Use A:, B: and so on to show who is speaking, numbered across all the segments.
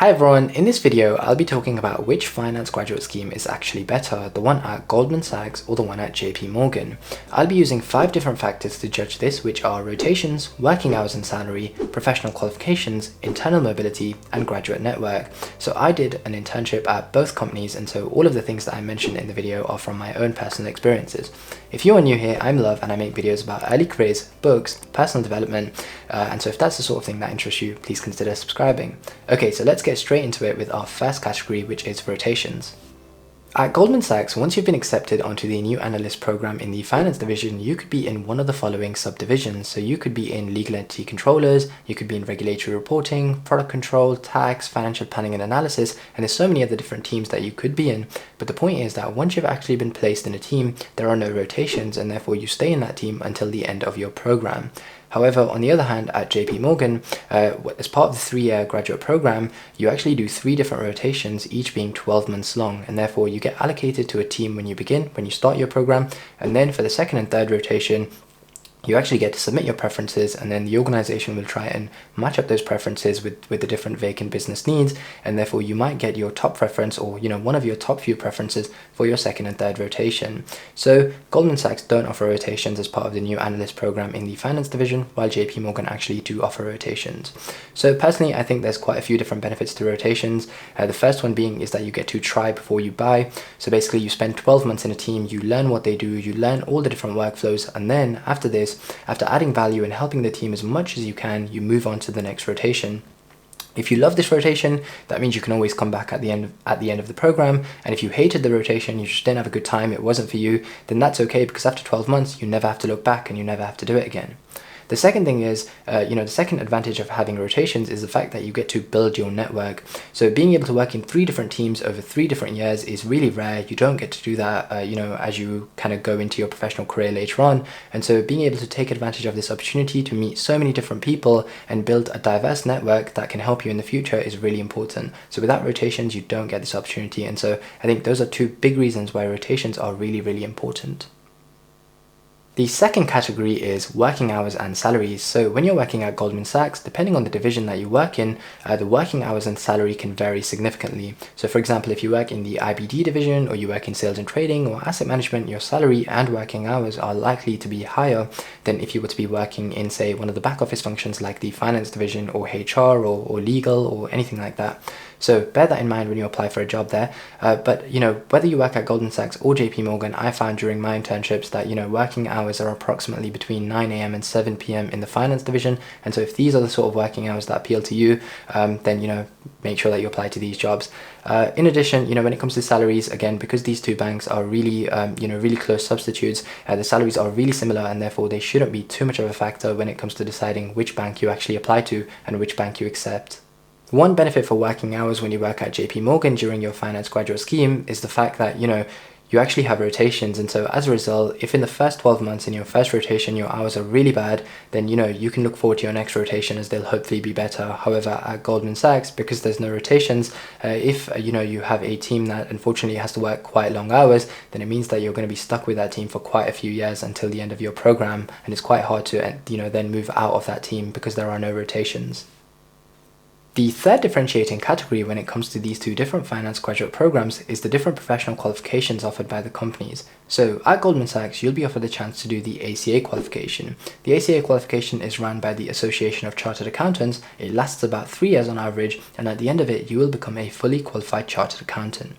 A: Hi everyone, in this video I'll be talking about which finance graduate scheme is actually better, the one at Goldman Sachs or the one at J.P. Morgan. I'll be using 5 different factors to judge this, which are rotations, working hours and salary, professional qualifications, internal mobility, and graduate network. So I did an internship at both companies, and so all of the things that I mentioned in the video are from my own personal experiences. If you are new here, I'm Love and I make videos about early careers, books, personal development, and so if that's the sort of thing that interests you, please consider subscribing. Okay, so let's get straight into it with our first category, which is rotations. At Goldman Sachs, once you've been accepted onto the new Analyst program in the finance division, you could be in one of the following subdivisions. So you could be in legal entity controllers, you could be in regulatory reporting, product control, tax, financial planning and analysis, and there's so many other different teams that you could be in. But the point is that once you've actually been placed in a team, there are no rotations, and therefore you stay in that team until the end of your program. However, on the other hand, at J.P. Morgan, as part of the 3-year graduate program, you actually do 3 different rotations, each being 12 months long, and therefore you get allocated to a team when you start your program, and then for the second and third rotation, you actually get to submit your preferences, and then the organization will try and match up those preferences with the different vacant business needs, and therefore you might get your top preference or one of your top few preferences for your second and third rotation. So Goldman Sachs don't offer rotations as part of the new analyst program in the finance division, while JP Morgan actually do offer rotations. So personally, I think there's quite a few different benefits to rotations. The first one being is that you get to try before you buy. So basically you spend 12 months in a team, you learn what they do, you learn all the different workflows, and then after this, after adding value and helping the team as much as you can, you move on to the next rotation. If you love this rotation, that means you can always come back at the end of the program. And if you hated the rotation, you just didn't have a good time, it wasn't for you, then that's okay, because after 12 months, you never have to look back and you never have to do it again. The second thing is, the second advantage of having rotations is the fact that you get to build your network. So being able to work in 3 different teams over 3 different years is really rare. You don't get to do that, as you kind of go into your professional career later on. And so being able to take advantage of this opportunity to meet so many different people and build a diverse network that can help you in the future is really important. So without rotations, you don't get this opportunity. And so I think those are 2 big reasons why rotations are really, really important. The second category is working hours and salaries. So when you're working at Goldman Sachs, depending on the division that you work in, the working hours and salary can vary significantly. So for example, if you work in the IBD division or you work in sales and trading or asset management, your salary and working hours are likely to be higher than if you were to be working in, say, one of the back office functions like the finance division or HR or legal or anything like that. So bear that in mind when you apply for a job there. But whether you work at Goldman Sachs or JP Morgan, I found during my internships that working hours are approximately between 9 a.m. and 7 p.m. in the finance division. And so if these are the sort of working hours that appeal to you, then make sure that you apply to these jobs. In addition, when it comes to salaries, again, because these 2 banks are really really close substitutes, the salaries are really similar, and therefore they shouldn't be too much of a factor when it comes to deciding which bank you actually apply to and which bank you accept. One benefit for working hours when you work at JP Morgan during your finance graduate scheme is the fact that, you actually have rotations. And so as a result, if in the first 12 months in your first rotation, your hours are really bad, then, you can look forward to your next rotation as they'll hopefully be better. However, at Goldman Sachs, because there's no rotations, if, you have a team that unfortunately has to work quite long hours, then it means that you're going to be stuck with that team for quite a few years until the end of your program. And it's quite hard to, then move out of that team because there are no rotations. The third differentiating category when it comes to these 2 different finance graduate programs is the different professional qualifications offered by the companies. So at Goldman Sachs, you'll be offered the chance to do the ACA qualification. The ACA qualification is run by the Association of Chartered Accountants. It lasts about 3 years on average, and at the end of it, you will become a fully qualified chartered accountant.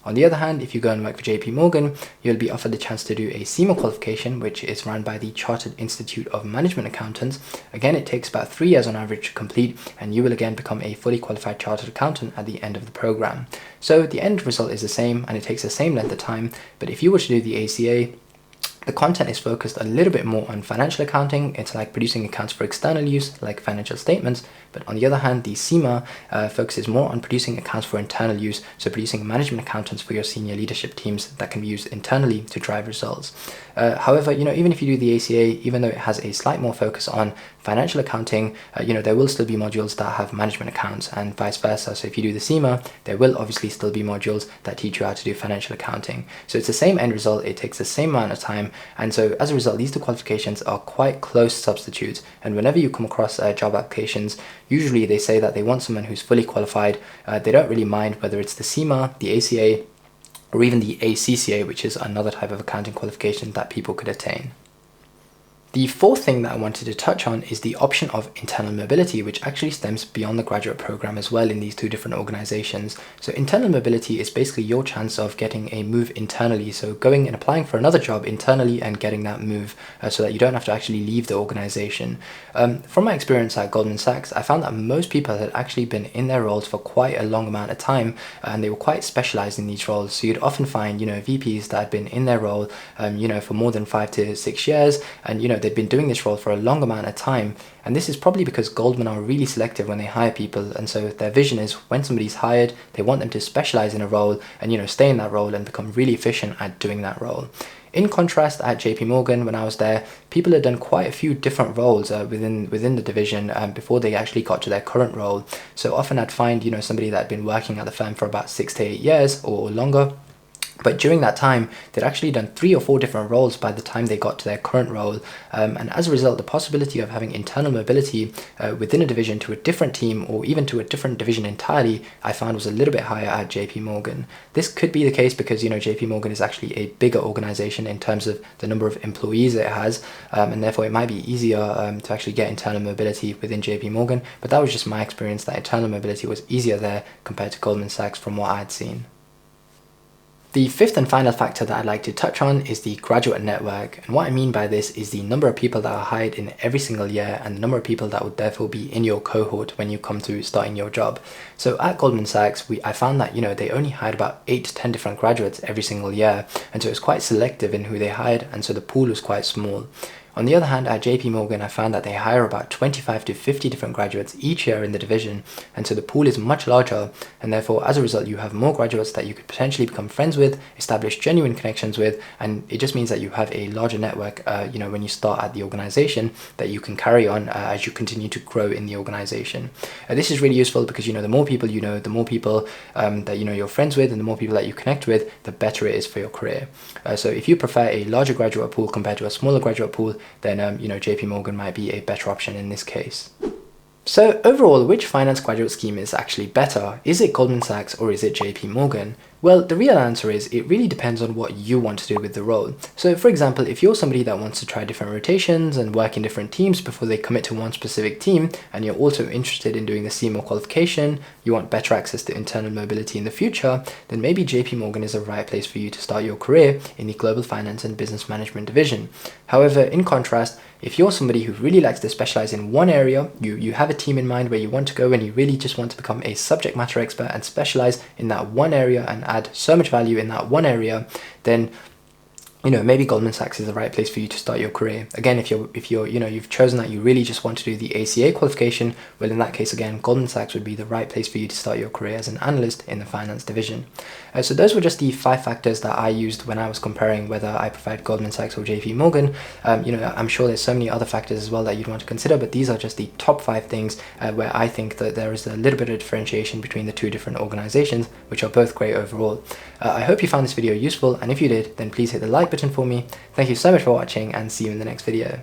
A: On the other hand, if you go and work for JP Morgan, you'll be offered the chance to do a CIMA qualification, which is run by the Chartered Institute of Management Accountants. Again, it takes about 3 years on average to complete, and you will again become a fully qualified chartered accountant at the end of the program. So the end result is the same, and it takes the same length of time, but if you were to do the ACA, the content is focused a little bit more on financial accounting. It's like producing accounts for external use, like financial statements. But on the other hand, the CIMA focuses more on producing accounts for internal use, so producing management accountants for your senior leadership teams that can be used internally to drive results. However, even if you do the ACA, even though it has a slight more focus on financial accounting, there will still be modules that have management accounts and vice versa. So if you do the CIMA, there will obviously still be modules that teach you how to do financial accounting. So it's the same end result, it takes the same amount of time, time. And so as a result, these two qualifications are quite close substitutes. And whenever you come across job applications, usually they say that they want someone who's fully qualified. They don't really mind whether it's the CIMA, the ACA, or even the ACCA, which is another type of accounting qualification that people could attain. The fourth thing that I wanted to touch on is the option of internal mobility, which actually stems beyond the graduate program as well in these two different organizations. So internal mobility is basically your chance of getting a move internally. So going and applying for another job internally and getting that move so that you don't have to actually leave the organization. From my experience at Goldman Sachs, I found that most people had actually been in their roles for quite a long amount of time, and they were quite specialized in these roles. So you'd often find, VPs that had been in their role, for more than 5 to 6 years, and, they've been doing this role for a long amount of time. And this is probably because Goldman are really selective when they hire people. And so their vision is when somebody's hired, they want them to specialize in a role and, stay in that role and become really efficient at doing that role. In contrast, at J.P. Morgan, when I was there, people had done quite a few different roles within the division before they actually got to their current role. So often I'd find, somebody that had been working at the firm for about 6 to 8 years or longer. But during that time, they'd actually done 3 or 4 different roles by the time they got to their current role. And as a result, the possibility of having internal mobility within a division to a different team or even to a different division entirely, I found was a little bit higher at JP Morgan. This could be the case because, JP Morgan is actually a bigger organization in terms of the number of employees it has. And therefore, it might be easier to actually get internal mobility within JP Morgan. But that was just my experience, that internal mobility was easier there compared to Goldman Sachs from what I had seen. The fifth and final factor that I'd like to touch on is the graduate network. And what I mean by this is the number of people that are hired in every single year and the number of people that would therefore be in your cohort when you come to starting your job. So at Goldman Sachs, I found that, they only hired about 8 to 10 different graduates every single year. And so it was quite selective in who they hired. And so the pool was quite small. On the other hand, at JP Morgan, I found that they hire about 25 to 50 different graduates each year in the division, and so the pool is much larger, and therefore, as a result, you have more graduates that you could potentially become friends with, establish genuine connections with, and it just means that you have a larger network, when you start at the organization that you can carry on as you continue to grow in the organization. This is really useful because, the more people the more people that you're friends with, and the more people that you connect with, the better it is for your career. So if you prefer a larger graduate pool compared to a smaller graduate pool, then JP Morgan might be a better option in this case. So overall, which finance graduate scheme is actually better? Is it Goldman Sachs or is it JP Morgan? Well, the real answer is it really depends on what you want to do with the role. So for example, if you're somebody that wants to try different rotations and work in different teams before they commit to one specific team, and you're also interested in doing the CIMA qualification, you want better access to internal mobility in the future, then maybe JP Morgan is the right place for you to start your career in the Global Finance and Business Management division. However, in contrast, if you're somebody who really likes to specialize in one area, you have a team in mind where you want to go and you really just want to become a subject matter expert and specialize in that one area and add so much value in that one area, then maybe Goldman Sachs is the right place for you to start your career. Again, if you've chosen that you really just want to do the ACA qualification, well, in that case, again, Goldman Sachs would be the right place for you to start your career as an analyst in the finance division. So those were just the 5 factors that I used when I was comparing whether I preferred Goldman Sachs or JP Morgan. I'm sure there's so many other factors as well that you'd want to consider, but these are just the top 5 things where I think that there is a little bit of differentiation between the two different organizations, which are both great overall. I hope you found this video useful, and if you did, then please hit the like button for me. Thank you so much for watching, and see you in the next video.